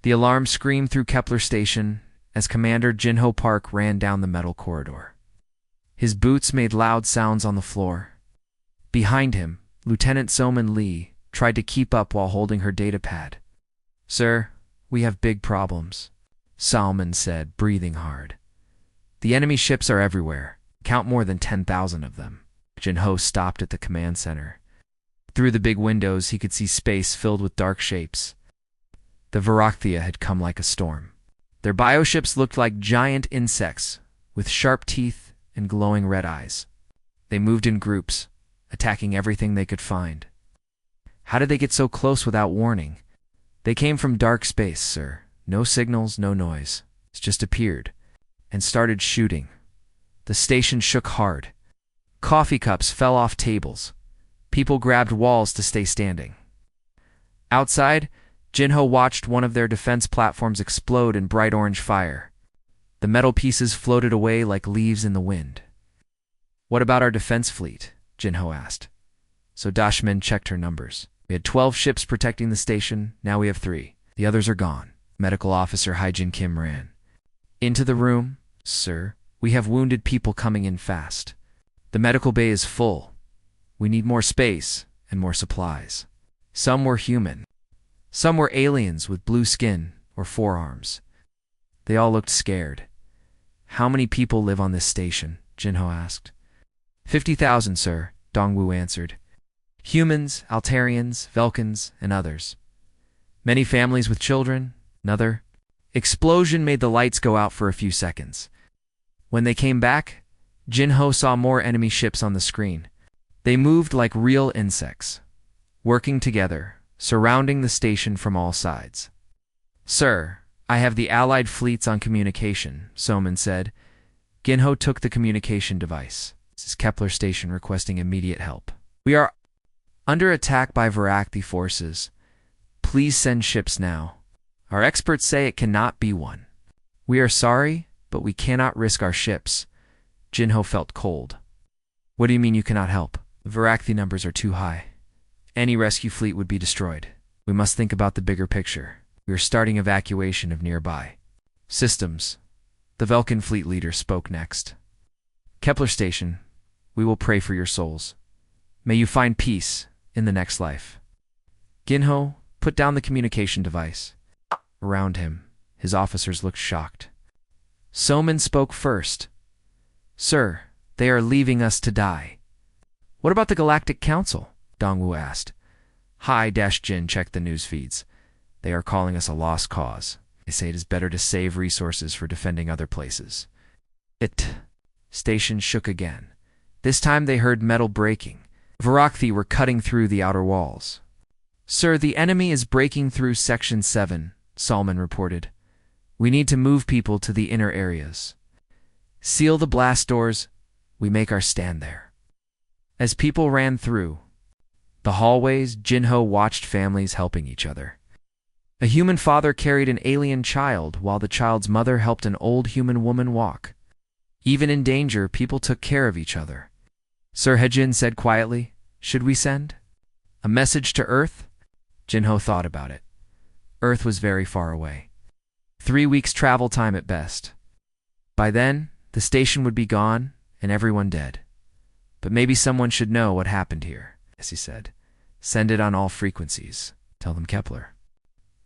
The alarm screamed through Kepler Station as Commander Jinho Park ran down the metal corridor. His boots made loud sounds on the floor. Behind him, Lieutenant Soman Lee tried to keep up while holding her datapad. "Sir, we have big problems," Salman said, breathing hard. "The enemy ships are everywhere. Count more than 10,000 of them." Jinho stopped at the command center. Through the big windows, he could see space filled with dark shapes. The Varakthia had come like a storm. Their bioships looked like giant insects with sharp teeth and glowing red eyes. They moved in groups, attacking everything they could find. "How did they get so close without warning?" "They came from dark space, sir. No signals, no noise. It just appeared and started shooting." The station shook hard. Coffee cups fell off tables. People grabbed walls to stay standing. Outside, Jinho watched one of their defense platforms explode in bright orange fire. The metal pieces floated away like leaves in the wind. "What about our defense fleet?" Jinho asked. So Dashmin checked her numbers. "We had 12 ships protecting the station, now we have 3. The others are gone." Medical Officer Haijin Kim ran into the room. "Sir, we have wounded people coming in fast. The medical bay is full. We need more space and more supplies." Some were human. Some were aliens with blue skin or 4 arms. They all looked scared. "How many people live on this station?" Jinho asked. 50,000, sir, Dongwu answered. "Humans, Altarians, Velkans, and others. Many families with children, another." Explosion made the lights go out for a few seconds. When they came back, Jinho saw more enemy ships on the screen. They moved like real insects, working together, surrounding the station from all sides. "Sir, I have the Allied fleets on communication," Soman said. Jinho took the communication device. "This is Kepler Station requesting immediate help. We are under attack by Varakthi forces. Please send ships now. Our experts say it cannot be one. We are sorry, but we cannot risk our ships." Jinho felt cold. "What do you mean you cannot help?" "The Varakthi numbers are too high. Any rescue fleet would be destroyed. We must think about the bigger picture. We are starting evacuation of nearby systems." The Velkan fleet leader spoke next. "Kepler Station, we will pray for your souls. May you find peace in the next life." Jinho put down the communication device. Around him, his officers looked shocked. Soman spoke first. "Sir, they are leaving us to die." "What about the Galactic Council?" Dongwu asked. Jin checked the news feeds. "They are calling us a lost cause. They say it is better to save resources for defending other places." Station shook again. This time they heard metal breaking. Varakthi were cutting through the outer walls. "Sir, the enemy is breaking through Section 7, Salman reported. "We need to move people to the inner areas. Seal the blast doors. We make our stand there." As people ran through the hallways, Jinho watched families helping each other. A human father carried an alien child, while the child's mother helped an old human woman walk. Even in danger, people took care of each other. Sir Haijin said quietly, "Should we send a message to Earth?" Jinho thought about it. Earth was very far away. 3 weeks travel time at best. By then, the station would be gone and everyone dead. But maybe someone should know what happened here, as he said. "Send it on all frequencies. Tell them Kepler.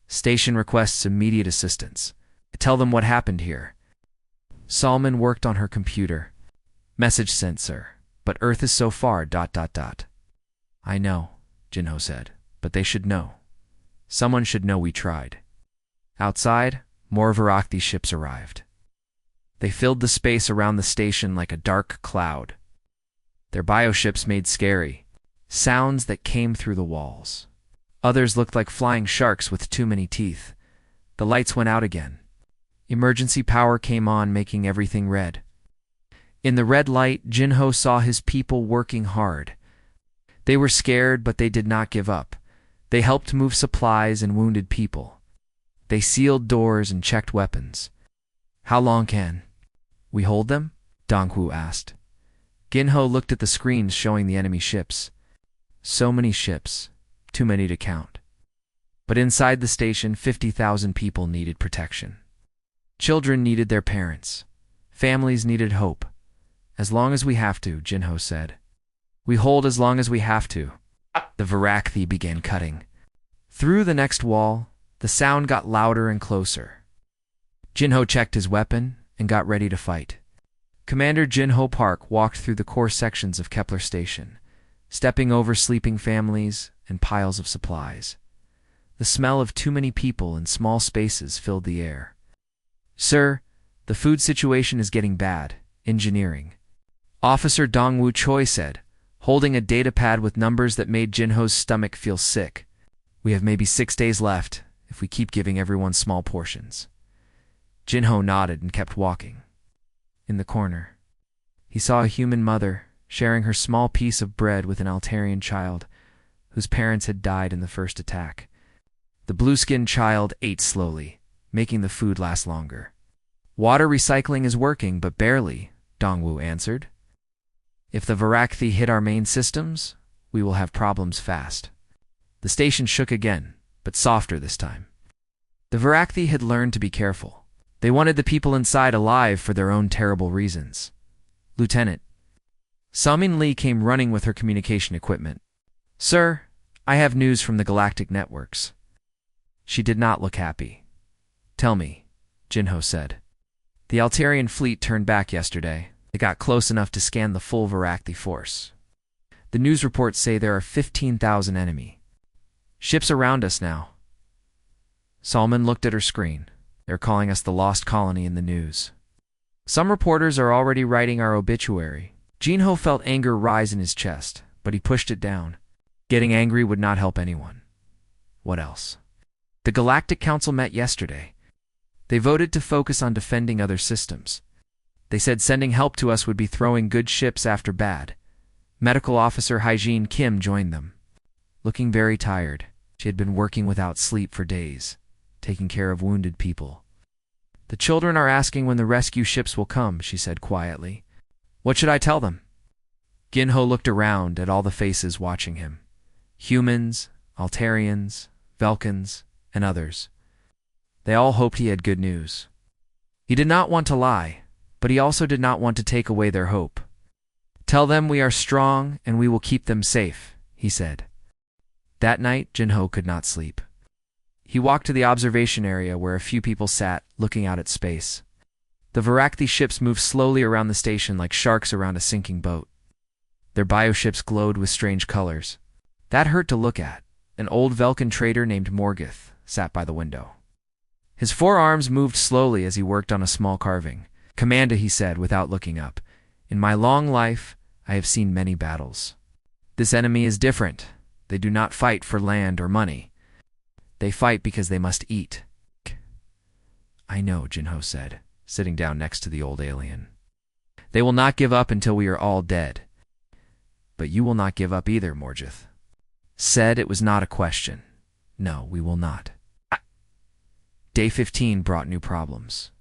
Station requests immediate assistance. Tell them what happened here." Salman worked on her computer. "Message sent, sir. But Earth is so far, ... "I know," Jinho said, "but they should know. Someone should know we tried." Outside, more Varakthi ships arrived. They filled the space around the station like a dark cloud. Their bioships made scary sounds that came through the walls. Others looked like flying sharks with too many teeth. The lights went out again. Emergency power came on, making everything red. In the red light, Jinho saw his people working hard. They were scared, but they did not give up. They helped move supplies and wounded people. They sealed doors and checked weapons. "How long can we hold them?" Dongwu asked. Jinho looked at the screens showing the enemy ships. So many ships, too many to count. But inside the station, 50,000 people needed protection. Children needed their parents. Families needed hope. As long as we have to, Jinho said. We hold as long as we have to. The Varakthi began cutting. Through the next wall, the sound got louder and closer. Jinho checked his weapon and got ready to fight. Commander Jinho Park walked through the core sections of Kepler Station, stepping over sleeping families and piles of supplies. The smell of too many people in small spaces filled the air. Sir, the food situation is getting bad. Engineering. Officer Dongwu Choi said, holding a datapad with numbers that made Jinho's stomach feel sick. We have maybe 6 days left if we keep giving everyone small portions. Jinho nodded and kept walking. In the corner, he saw a human mother sharing her small piece of bread with an Altarian child whose parents had died in the first attack. The blue-skinned child ate slowly, making the food last longer. Water recycling is working, but barely, Dongwu answered. If the Varakthi hit our main systems, we will have problems fast. The station shook again, but softer this time. The Varakthi had learned to be careful. They wanted the people inside alive for their own terrible reasons. Lieutenant. Samin Lee came running with her communication equipment. Sir, I have news from the Galactic networks. She did not look happy. Tell me, Jinho said. The Altarian fleet turned back yesterday. They got close enough to scan the full Varakthi force. The news reports say there are 15,000 enemy ships around us now. Salman looked at her screen. They're calling us the lost colony in the news. Some reporters are already writing our obituary. Jinho felt anger rise in his chest, but he pushed it down. Getting angry would not help anyone. What else? The Galactic Council met yesterday. They voted to focus on defending other systems. They said sending help to us would be throwing good ships after bad. Medical Officer Hygiene Kim joined them. Looking very tired, she had been working without sleep for days, taking care of wounded people. The children are asking when the rescue ships will come, she said quietly. What should I tell them? Jinho looked around at all the faces watching him. Humans, Altarians, Velkans, and others. They all hoped he had good news. He did not want to lie, but he also did not want to take away their hope. Tell them we are strong and we will keep them safe, he said. That night, Jinho could not sleep. He walked to the observation area where a few people sat, looking out at space. The Varakthi ships moved slowly around the station like sharks around a sinking boat. Their bioships glowed with strange colors. That hurt to look at. An old Velkan trader named Morgith sat by the window. His forearms moved slowly as he worked on a small carving. Commander, he said without looking up, in my long life, I have seen many battles. This enemy is different. They do not fight for land or money. They fight because they must eat. I know, Jinho said, sitting down next to the old alien. They will not give up until we are all dead. But you will not give up either, Morgith. Said it was not a question. No, we will not. Day 15 brought new problems.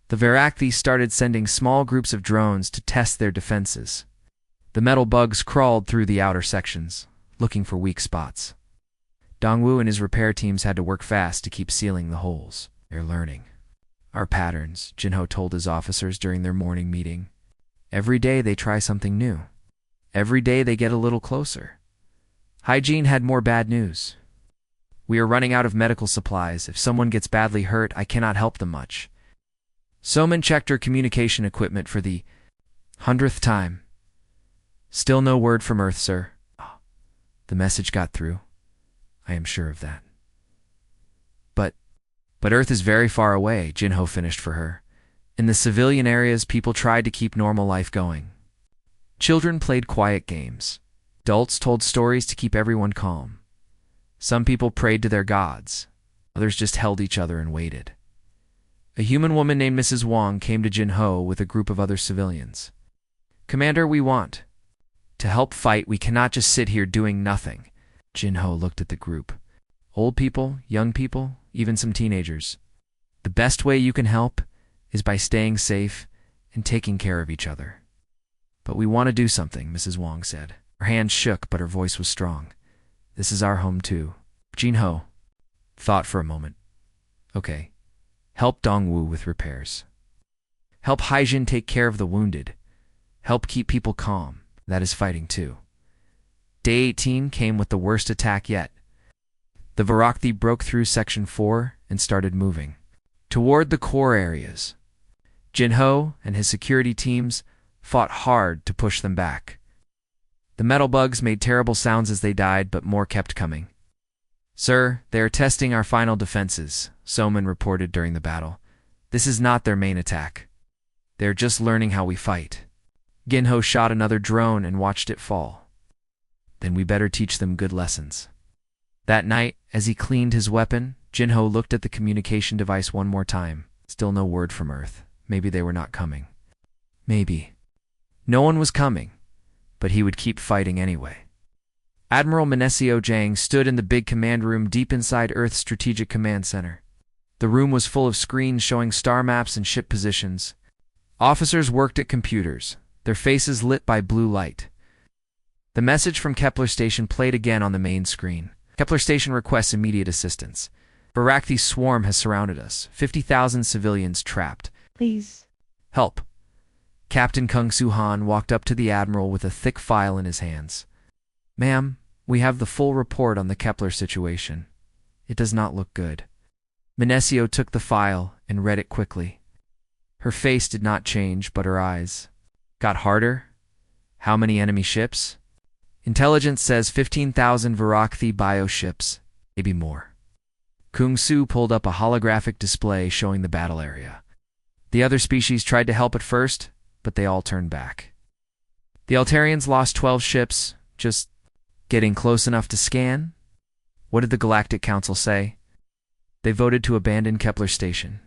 The Varakthi started sending small groups of drones to test their defenses. The metal bugs crawled through the outer sections, looking for weak spots. Dongwu and his repair teams had to work fast to keep sealing the holes. They're learning our patterns, Jinho told his officers during their morning meeting. Every day they try something new. Every day they get a little closer. Hygiene had more bad news. We are running out of medical supplies. If someone gets badly hurt, I cannot help them much. Soman checked her communication equipment for the 100th time. Still no word from Earth, sir. The message got through. I am sure of that. But Earth is very far away, Jinho finished for her. In the civilian areas, people tried to keep normal life going. Children played quiet games. Adults told stories to keep everyone calm. Some people prayed to their gods. Others just held each other and waited. A human woman named Mrs. Wong came to Jinho with a group of other civilians. Commander, we want to help fight. We cannot just sit here doing nothing. Jinho looked at the group. Old people, young people, even some teenagers. The best way you can help is by staying safe and taking care of each other. But we want to do something, Mrs. Wong said. Her hands shook, but her voice was strong. This is our home too. Jinho, Thought for a moment. Okay. Help Dongwu with repairs. Help Haijin take care of the wounded. Help keep people calm. That is fighting too. Day 18 came with the worst attack yet. The Varakthi broke through Section 4 and started moving toward the core areas. Jinho and his security teams fought hard to push them back. The metal bugs made terrible sounds as they died, but more kept coming. Sir, they are testing our final defenses, Soman reported during the battle. This is not their main attack. They are just learning how we fight. Ginho shot another drone and watched it fall. Then we better teach them good lessons. That night, as he cleaned his weapon, Jinho looked at the communication device one more time. Still no word from Earth. Maybe they were not coming. Maybe. No one was coming, but he would keep fighting anyway. Admiral Minesio Jang stood in the big command room deep inside Earth's Strategic Command Center. The room was full of screens showing star maps and ship positions. Officers worked at computers, their faces lit by blue light. The message from Kepler Station played again on the main screen. Kepler Station requests immediate assistance. Varakthi swarm has surrounded us. 50,000 civilians trapped. Please. Help. Captain Kung Su Han walked up to the Admiral with a thick file in his hands. Ma'am, we have the full report on the Kepler situation. It does not look good. Minesio took the file and read it quickly. Her face did not change, but her eyes got harder. How many enemy ships? Intelligence says 15,000 Varakthi bioships, maybe more. Kung Su pulled up a holographic display showing the battle area. The other species tried to help at first, but they all turned back. The Altarians lost 12 ships, just getting close enough to scan? What did the Galactic Council say? They voted to abandon Kepler Station.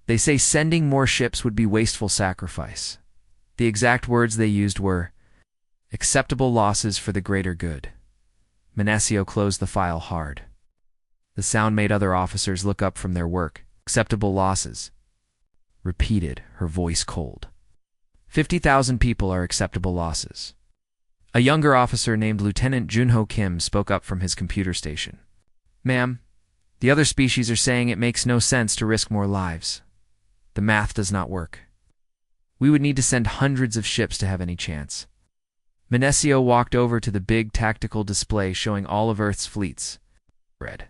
They say sending more ships would be wasteful sacrifice. The exact words they used were, acceptable losses for the greater good. Minesio closed the file hard. The sound made other officers look up from their work. Acceptable losses. Repeated, her voice cold. 50,000 people are acceptable losses. A younger officer named Lieutenant Junho Kim spoke up from his computer station. Ma'am, the other species are saying it makes no sense to risk more lives. The math does not work. We would need to send hundreds of ships to have any chance. Minesio walked over to the big tactical display showing all of Earth's fleets. Red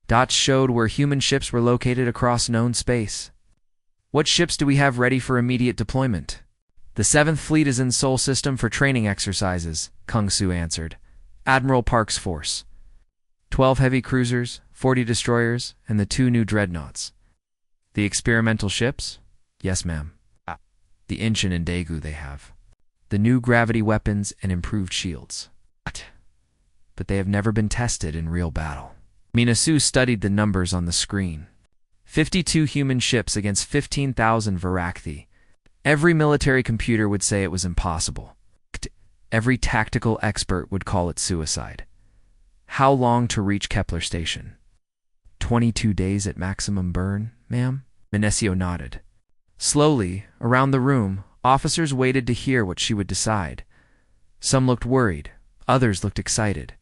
dots showed where human ships were located across known space. What ships do we have ready for immediate deployment? The 7th Fleet is in Sol System for training exercises, Kung Su answered. Admiral Park's force. 12 heavy cruisers, 40 destroyers, and the 2 new dreadnoughts. The experimental ships? Yes, ma'am. The Incheon and Daegu they have. The new gravity weapons and improved shields. But they have never been tested in real battle. Minasu studied the numbers on the screen. 52 human ships against 15,000 Varakthi. Every military computer would say it was impossible. Every tactical expert would call it suicide. How long to reach Kepler Station? 22 days at maximum burn, ma'am? Minesio nodded. Slowly, around the room, officers waited to hear what she would decide. Some looked worried, others looked excited.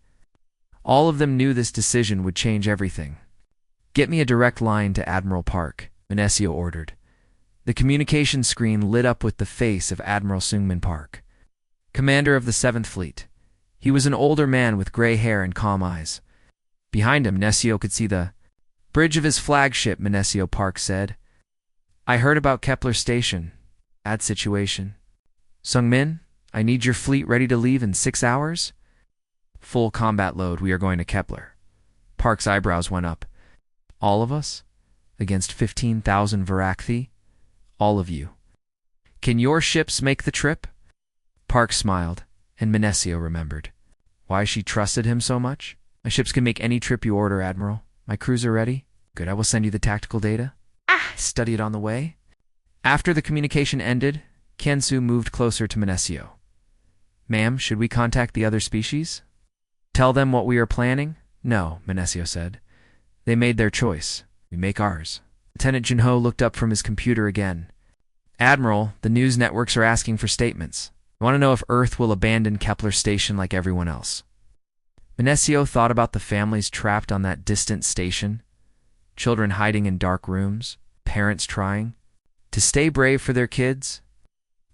All of them knew this decision would change everything. Get me a direct line to Admiral Park, Minesio ordered. The communication screen lit up with the face of Admiral Seungmin Park, commander of the 7th Fleet. He was an older man with gray hair and calm eyes. Behind him, Minesio could see the bridge of his flagship, Minesio Park said. I heard about Kepler Station. Bad situation. Seungmin, I need your fleet ready to leave in 6 hours? Full combat load, we are going to Kepler. Park's eyebrows went up. All of us? Against 15,000 Varakthi? All of you. Can your ships make the trip? Park smiled, and Minesio remembered. Why she trusted him so much? My ships can make any trip you order, Admiral. My crews are ready. Good, I will send you the tactical data. Study it on the way. After the communication ended, Kensu moved closer to Minesio. Ma'am, should we contact the other species? Tell them what we are planning? No, Minesio said. They made their choice. We make ours. Lieutenant Junho looked up from his computer again. Admiral, the news networks are asking for statements. I want to know if Earth will abandon Kepler Station like everyone else. Minesio thought about the families trapped on that distant station. children hiding in dark rooms, parents trying to stay brave for their kids,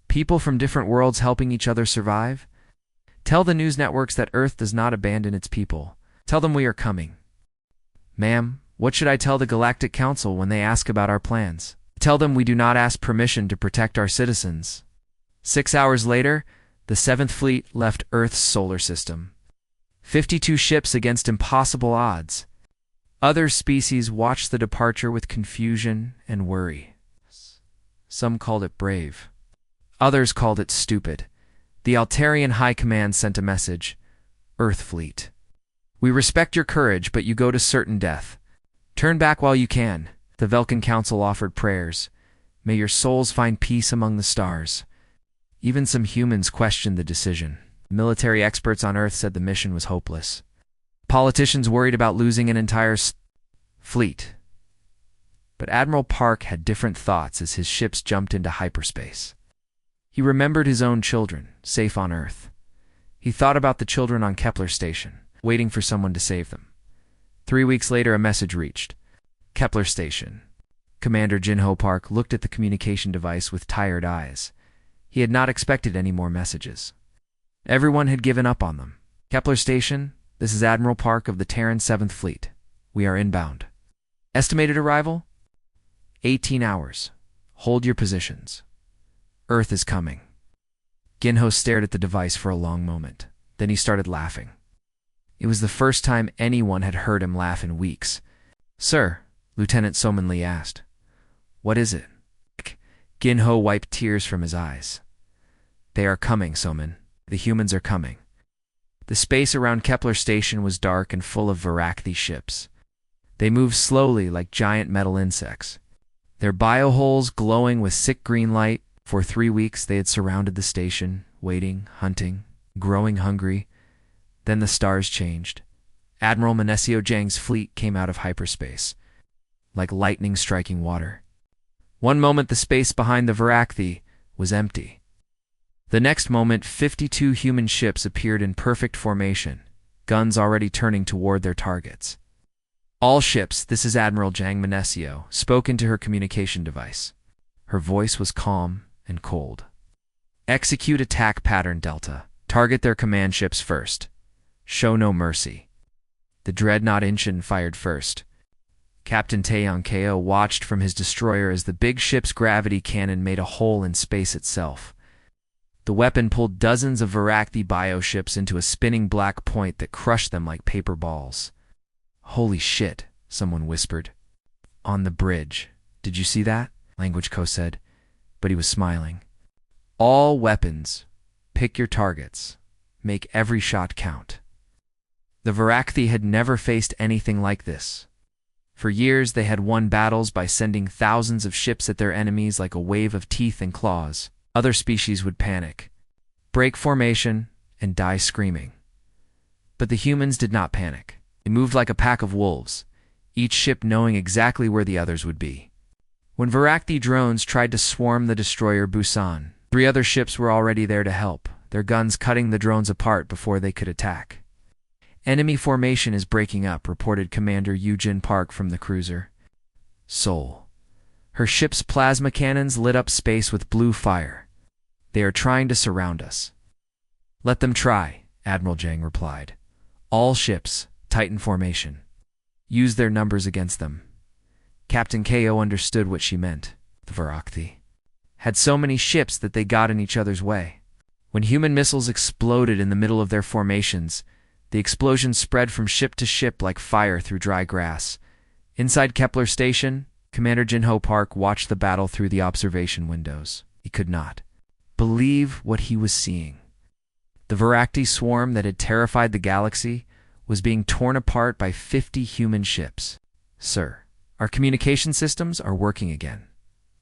people from different worlds helping each other survive. Tell the news networks that Earth does not abandon its people. Tell them we are coming. Ma'am, what should I tell the Galactic Council when they ask about our plans? Tell them we do not ask permission to protect our citizens. 6 hours later, the 7th Fleet left Earth's solar system. 52 ships against impossible odds. Other species watched the departure with confusion and worry. Some called it brave. Others called it stupid. The Altarian High Command sent a message. Earth Fleet. We respect your courage, but you go to certain death. Turn back while you can. The Velkin Council offered prayers. May your souls find peace among the stars. Even some humans questioned the decision. Military experts on Earth said the mission was hopeless. Politicians worried about losing an entire fleet. But Admiral Park had different thoughts as his ships jumped into hyperspace. He remembered his own children, safe on Earth. He thought about the children on Kepler Station, waiting for someone to save them. 3 weeks later, a message reached. Kepler Station. Commander Jinho Park looked at the communication device with tired eyes. He had not expected any more messages. Everyone had given up on them. Kepler Station, this is Admiral Park of the Terran 7th Fleet. We are inbound. Estimated arrival? 18 hours. Hold your positions. Earth is coming. Ginho stared at the device for a long moment. Then he started laughing. It was the first time anyone had heard him laugh in weeks. Sir, Lieutenant Soman Lee asked. What is it? Ginho wiped tears from his eyes. They are coming, Soman. The humans are coming. The space around Kepler Station was dark and full of Varakhthi ships. They moved slowly like giant metal insects. Their bioholes glowing with sick green light. For 3 weeks they had surrounded the station, waiting, hunting, growing hungry. Then the stars changed. Admiral Manesio Jang's fleet came out of hyperspace, like lightning striking water. One moment the space behind the Varakhthi was empty. The next moment 52 human ships appeared in perfect formation, guns already turning toward their targets. All ships, this is Admiral Jang Manesio, spoke into her communication device. Her voice was calm and cold. Execute attack pattern Delta. Target their command ships first. Show no mercy. The dreadnought Inchin fired first. Captain Taeyong Ko watched from his destroyer as the big ship's gravity cannon made a hole in space itself. The weapon pulled dozens of Varakhthi bioships into a spinning black point that crushed them like paper balls. Holy shit, someone whispered. On the bridge. Did you see that? Language Co said, but he was smiling. All weapons. Pick your targets. Make every shot count. The Varakhthi had never faced anything like this. For years they had won battles by sending thousands of ships at their enemies like a wave of teeth and claws. Other species would panic, break formation, and die screaming. But the humans did not panic. They moved like a pack of wolves, each ship knowing exactly where the others would be. When Varakhthi drones tried to swarm the destroyer Busan, 3 other ships were already there to help, their guns cutting the drones apart before they could attack. Enemy formation is breaking up, reported Commander Eugene Park from the cruiser. Seoul. Her ship's plasma cannons lit up space with blue fire. They are trying to surround us. Let them try, Admiral Jang replied. All ships, Titan formation. Use their numbers against them. Captain Ko understood what she meant. The Varakhthi had so many ships that they got in each other's way. When human missiles exploded in the middle of their formations, the explosion spread from ship to ship like fire through dry grass. Inside Kepler Station, Commander Jinho Park watched the battle through the observation windows. He could not believe what he was seeing. The Varakhthi swarm that had terrified the galaxy was being torn apart by 50 human ships. Sir, our communication systems are working again,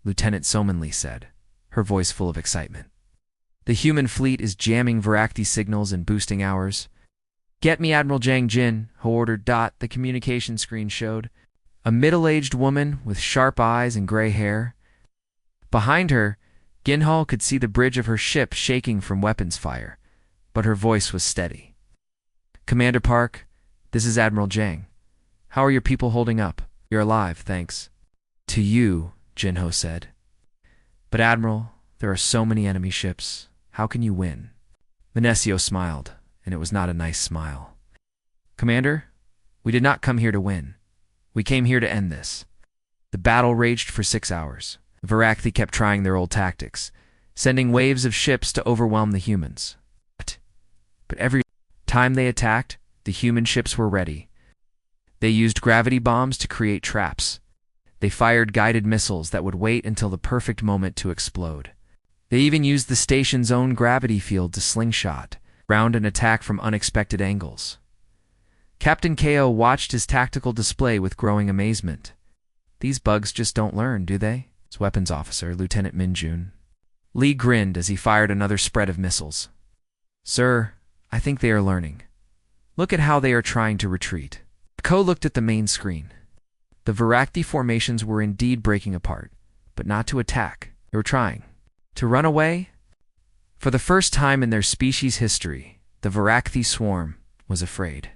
Lieutenant Soman Lee said, her voice full of excitement. The human fleet is jamming Varakhthi signals and boosting ours. Get me Admiral Jang Jin, Ho ordered. The communication screen showed a middle-aged woman with sharp eyes and gray hair. Behind her, Ginhal could see the bridge of her ship shaking from weapons fire, but her voice was steady. Commander Park, this is Admiral Jang. How are your people holding up? You're alive, thanks. To you, Jinho said. But Admiral, there are so many enemy ships. How can you win? Minesio smiled, and it was not a nice smile. Commander, we did not come here to win. We came here to end this. The battle raged for 6 hours. The Varakhthi kept trying their old tactics, sending waves of ships to overwhelm the humans. But every time they attacked, the human ships were ready. They used gravity bombs to create traps. They fired guided missiles that would wait until the perfect moment to explode. They even used the station's own gravity field to slingshot round an attack from unexpected angles. Captain Ko watched his tactical display with growing amazement. These bugs just don't learn, do they? His weapons officer, Lieutenant Minjun. Lee grinned as he fired another spread of missiles. Sir, I think they are learning. Look at how they are trying to retreat. Ko looked at the main screen. The Varakhthi formations were indeed breaking apart, but not to attack. They were trying. To run away? For the first time in their species' history, the Varakhthi swarm was afraid.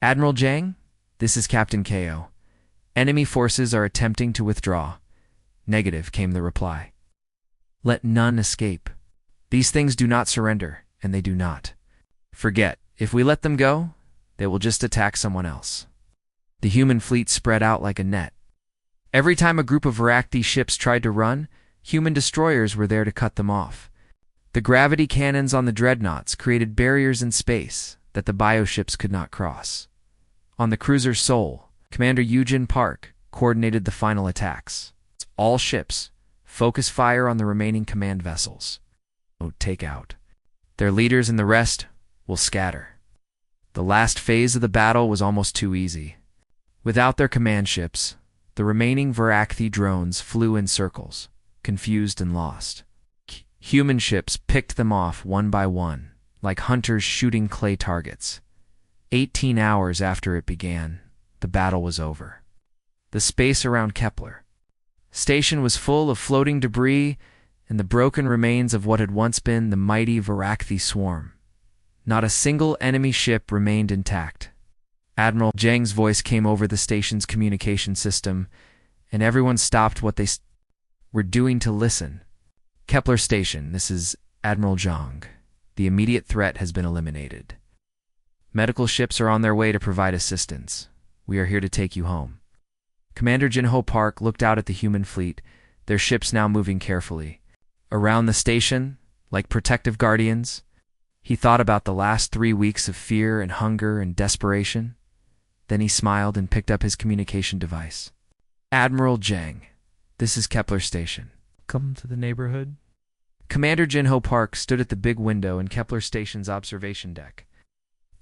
Admiral Jang, this is Captain Ko. Enemy forces are attempting to withdraw. Negative, came the reply. Let none escape. These things do not surrender, and they do not. Forget, if we let them go, they will just attack someone else. The human fleet spread out like a net. Every time a group of Varakhthi ships tried to run, human destroyers were there to cut them off. The gravity cannons on the dreadnoughts created barriers in space that the bioships could not cross. On the cruiser Seoul, Commander Eugene Park coordinated the final attacks. All ships, focus fire on the remaining command vessels. Take out. Their leaders and the rest will scatter. The last phase of the battle was almost too easy. Without their command ships, the remaining Varakhthi drones flew in circles, confused and lost. Human ships picked them off one by one, like hunters shooting clay targets. 18 hours after it began, the battle was over. The space around Kepler Station was full of floating debris and the broken remains of what had once been the mighty Varakhthi swarm. Not a single enemy ship remained intact. Admiral Jang's voice came over the station's communication system, and everyone stopped what they were doing to listen. Kepler Station, this is Admiral Zhang. The immediate threat has been eliminated. Medical ships are on their way to provide assistance. We are here to take you home. Commander Jinho Park looked out at the human fleet, their ships now moving carefully. Around the station, like protective guardians, he thought about the last 3 weeks of fear and hunger and desperation. Then he smiled and picked up his communication device. Admiral Jang, this is Kepler Station. Come to the neighborhood. Commander Jinho Park stood at the big window in Kepler Station's observation deck.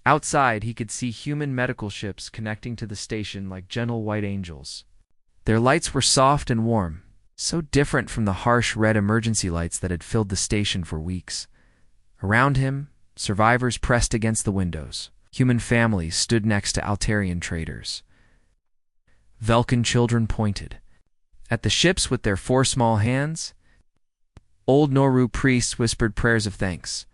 Outside, he could see human medical ships connecting to the station like gentle white angels. Their lights were soft and warm, so different from the harsh red emergency lights that had filled the station for weeks. Around him, survivors pressed against the windows. Human families stood next to Altarian traders. Velkan children pointed at the ships with their 4 small hands. Old Noru priests whispered prayers of thanks.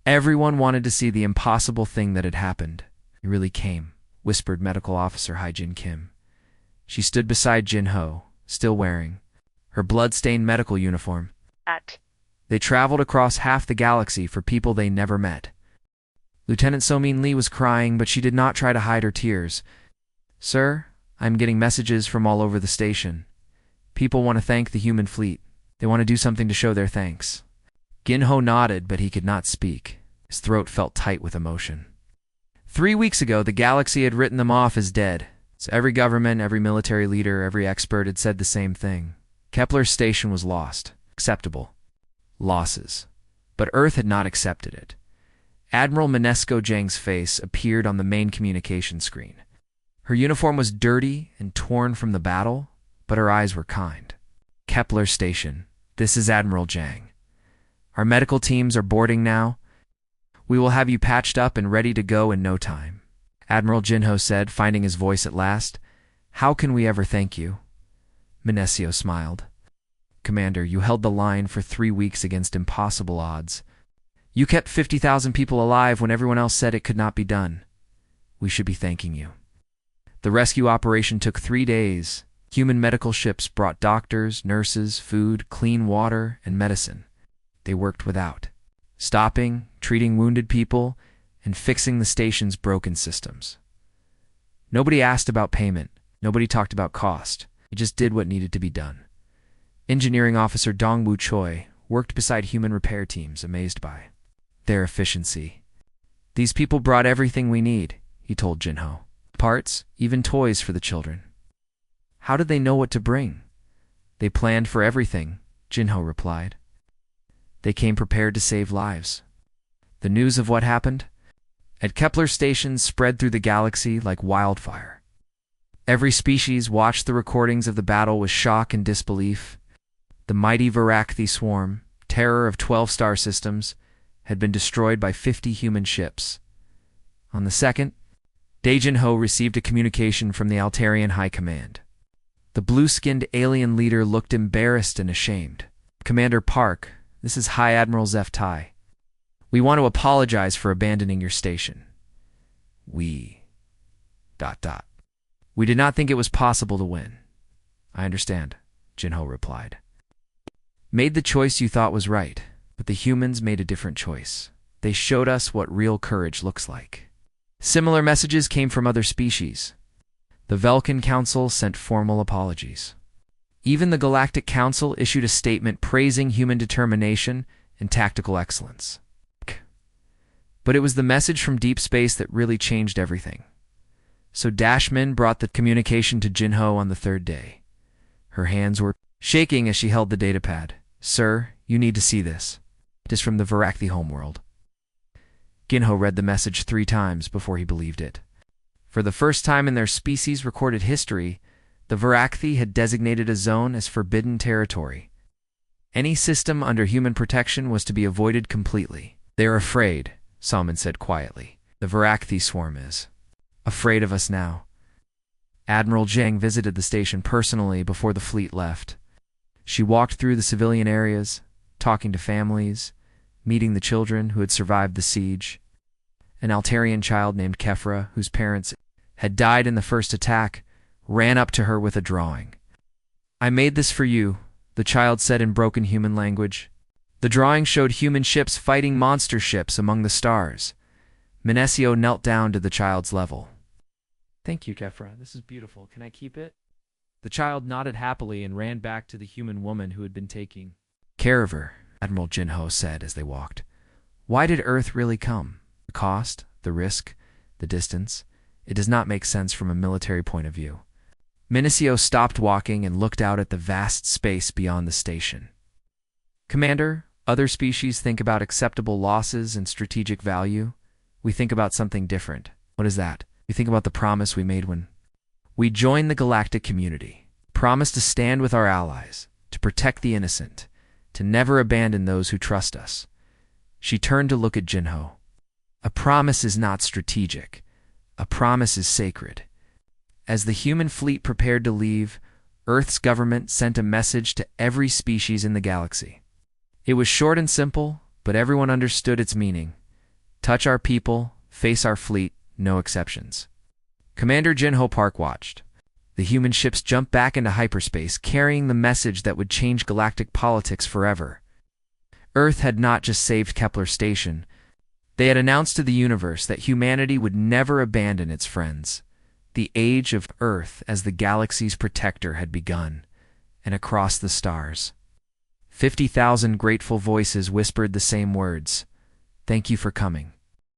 Everyone wanted to see the impossible thing that had happened. It really came, whispered Medical Officer Hai-Jin Kim. She stood beside Jinho, still wearing her blood-stained medical uniform. They traveled across half the galaxy for people they never met. Lieutenant So-min Lee was crying, but she did not try to hide her tears. Sir, I'm getting messages from all over the station. People want to thank the human fleet. They want to do something to show their thanks. Ginho nodded, but he could not speak. His throat felt tight with emotion. 3 weeks ago, the galaxy had written them off as dead. So every government, every military leader, every expert had said the same thing. Kepler's station was lost. Acceptable. Losses. But Earth had not accepted it. Admiral Minesco Jang's face appeared on the main communication screen. Her uniform was dirty and torn from the battle, but her eyes were kind. Kepler Station, this is Admiral Jang. Our medical teams are boarding now. We will have you patched up and ready to go in no time. Admiral Jinho said, finding his voice at last. How can we ever thank you? Minesio smiled. Commander, you held the line for 3 weeks against impossible odds. You kept 50,000 people alive when everyone else said it could not be done. We should be thanking you. The rescue operation took 3 days. Human medical ships brought doctors, nurses, food, clean water, and medicine. They worked without stopping, treating wounded people, and fixing the station's broken systems. Nobody asked about payment. Nobody talked about cost. He just did what needed to be done. Engineering officer Dongwu Choi worked beside human repair teams, amazed by their efficiency. "These people brought everything we need," he told Jinho. "Parts, even toys for the children." "How did they know what to bring?" "They planned for everything," Jinho replied. "They came prepared to save lives." The news of what happened at Kepler stations spread through the galaxy like wildfire. Every species watched the recordings of the battle with shock and disbelief. The mighty Varakthi swarm, terror of 12 star systems, had been destroyed by 50 human ships. On the second, Daejinho received a communication from the Altarian High Command. The blue-skinned alien leader looked embarrassed and ashamed. "Commander Park, this is High Admiral Zeph Tai. We want to apologize for abandoning your station. We... We did not think it was possible to win." "I understand," Jinho replied. "Made the choice you thought was right, but the humans made a different choice. They showed us what real courage looks like." Similar messages came from other species. The Velkin Council sent formal apologies. Even the Galactic Council issued a statement praising human determination and tactical excellence. But it was the message from deep space that really changed everything. So Dashmin brought the communication to Jinho on the 3rd day. Her hands were shaking as she held the datapad. "Sir, you need to see this. It is from the Varakthi homeworld." Jinho read the message 3 times before he believed it. For the first time in their species' recorded history, the Varakthi had designated a zone as forbidden territory. Any system under human protection was to be avoided completely. "They are afraid," Salman said quietly. "The Varakthi swarm is afraid of us now." Admiral Zhang visited the station personally before the fleet left. She walked through the civilian areas, talking to families, meeting the children who had survived the siege. An Altarian child named Kefra, whose parents had died in the first attack, ran up to her with a drawing. "I made this for you," the child said in broken human language. The drawing showed human ships fighting monster ships among the stars. Minesio knelt down to the child's level. "Thank you, Kefra. This is beautiful. Can I keep it?" The child nodded happily and ran back to the human woman who had been taking care of her, Admiral Jinho said as they walked. "Why did Earth really come? The cost, the risk, the distance. It does not make sense from a military point of view." Minesio stopped walking and looked out at the vast space beyond the station. "Commander, other species think about acceptable losses and strategic value. We think about something different." "What is that?" "We think about the promise we made when we joined the galactic community. Promise to stand with our allies, to protect the innocent, to never abandon those who trust us." She turned to look at Jinho. "A promise is not strategic. A promise is sacred." As the human fleet prepared to leave, Earth's government sent a message to every species in the galaxy. It was short and simple, but everyone understood its meaning. Touch our people, face our fleet, no exceptions. Commander Jinho Park watched. The human ships jumped back into hyperspace, carrying the message that would change galactic politics forever. Earth had not just saved Kepler Station. They had announced to the universe that humanity would never abandon its friends. The age of Earth as the galaxy's protector had begun, and across the stars 50,000 grateful voices whispered the same words. "Thank you for coming."